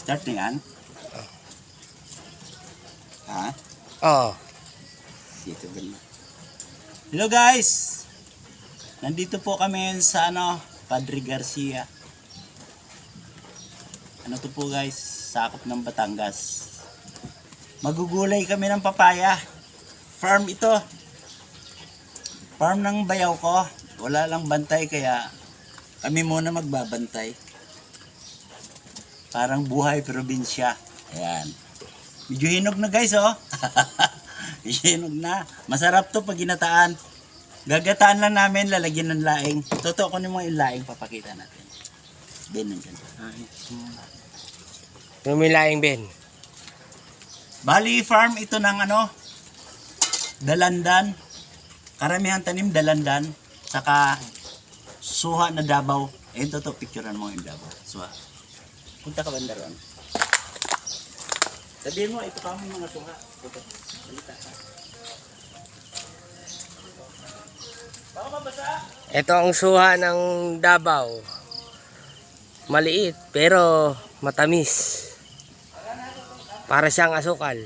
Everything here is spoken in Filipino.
Start na yan? Ha? Oo. Dito ganun. Hello guys! Nandito po kami sa Padre Garcia. Ano to po guys? Sakop ng Batangas. Magugulay kami ng papaya. Farm ito. Farm ng bayaw ko. Wala lang bantay kaya kami muna magbabantay. Parang buhay probinsya. Ayan. Medyo hinog na guys oh. Medyo hinog na. Masarap to pag ginataan. Gagataan lang namin, lalagyan ng laing. Totoo ko mo yung laing, papakita natin. Ben, nandyan. Lumilaing Ben. Bali farm ito ng dalandan. Karamihan tanim dalandan. Saka suha na Davao. Eh, totoo, picturean mo yung Davao. Suha. Punta ka banda ron. Sabihin mo, ito kami mga suha. Ito, balita ka. Baka mabasa? Ito ang suha ng Davao. Maliit pero matamis. Para siyang asukal.